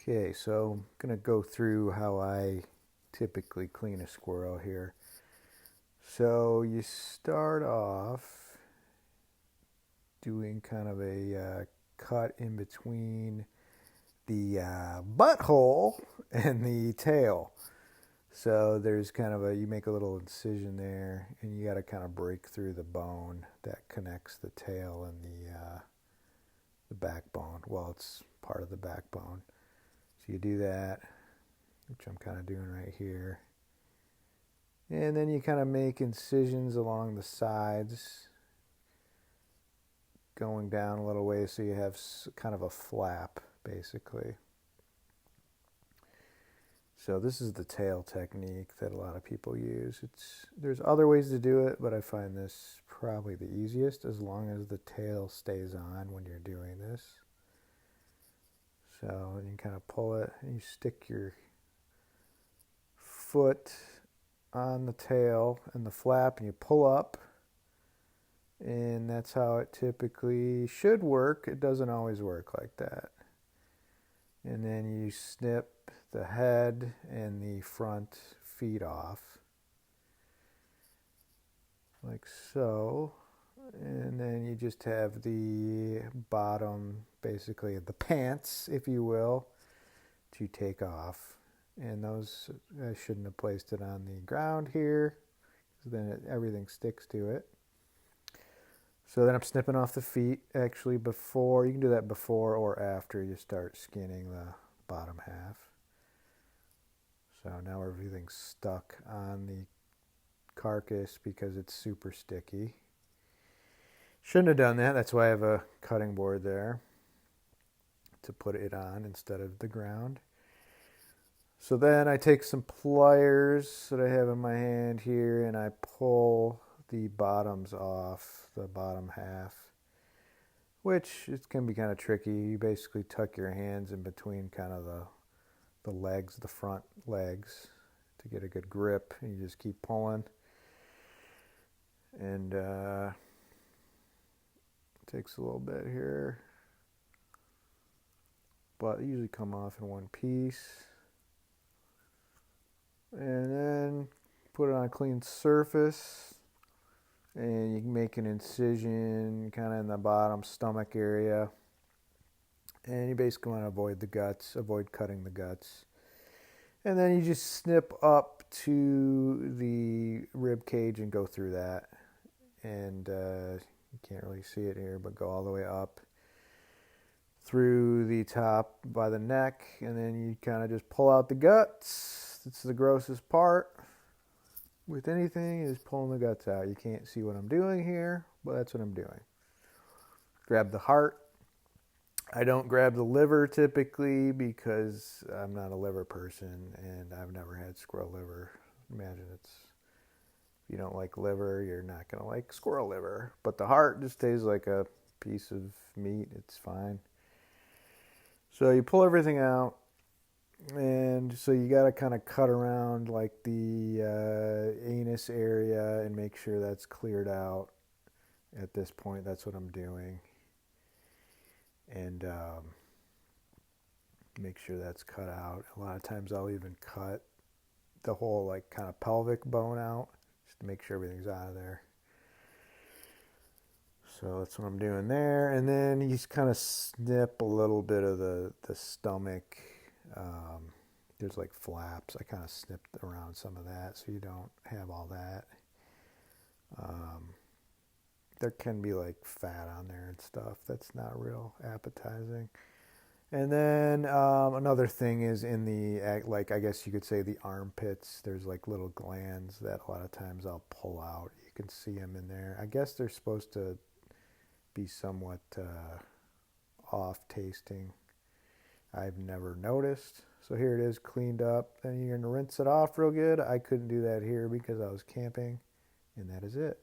Okay, so I'm going to go through how I typically clean a squirrel here. So you start off doing kind of a cut in between the butthole and the tail. So there's kind of you make a little incision there, and you got to kind of break through the bone that connects the tail and the backbone. Well, it's part of the backbone. So you do that, which I'm kind of doing right here. And then you kind of make incisions along the sides, going down a little way so you have kind of a flap, basically. So this is the tail technique that a lot of people use. There's other ways to do it, but I find this probably the easiest as long as the tail stays on when you're doing this. So you kind of pull it and you stick your foot on the tail and the flap and you pull up, and that's how it typically should work. It doesn't always work like that. And then you snip the head and the front feet off like so, and then you just have the bottom, basically the pants, if you will, to take off. And those, I shouldn't have placed it on the ground here, because then everything sticks to it. So then I'm snipping off the feet, actually before, you can do that before or after you start skinning the bottom half. So now everything's stuck on the carcass because it's super sticky. Shouldn't have done that, that's why I have a cutting board there to put it on instead of the ground. So then I take some pliers that I have in my hand here and I pull the bottoms off, the bottom half, which it can be kind of tricky. You basically tuck your hands in between kind of the legs, the front legs, to get a good grip, and you just keep pulling. And it takes a little bit here, but they usually come off in one piece. And then put it on a clean surface, and you can make an incision kind of in the bottom stomach area. And you basically want to avoid the guts, avoid cutting the guts. And then you just snip up to the rib cage and go through that. And you can't really see it here, but go all the way up through the top by the neck, and then you kind of just pull out the guts. It's the grossest part with anything, is pulling the guts out. You can't see what I'm doing here, but that's what I'm doing. Grab the heart. I don't grab the liver typically because I'm not a liver person and I've never had squirrel liver. Imagine if you don't like liver, you're not going to like squirrel liver. But the heart just tastes like a piece of meat. It's fine. So you pull everything out, and so you got to kind of cut around like the anus area and make sure that's cleared out. At this point, that's what I'm doing. And make sure that's cut out. A lot of times I'll even cut the whole like kind of pelvic bone out just to make sure everything's out of there. So that's what I'm doing there. And then you just kind of snip a little bit of the stomach. There's like flaps. I kind of snipped around some of that so you don't have all that. There can be like fat on there and stuff. That's not real appetizing. And then another thing is in the, like, I guess you could say the armpits, there's like little glands that a lot of times I'll pull out. You can see them in there. I guess they're supposed to be somewhat off tasting. I've never noticed. So here it is cleaned up. Then you're going to rinse it off real good. I couldn't do that here because I was camping. And that is it.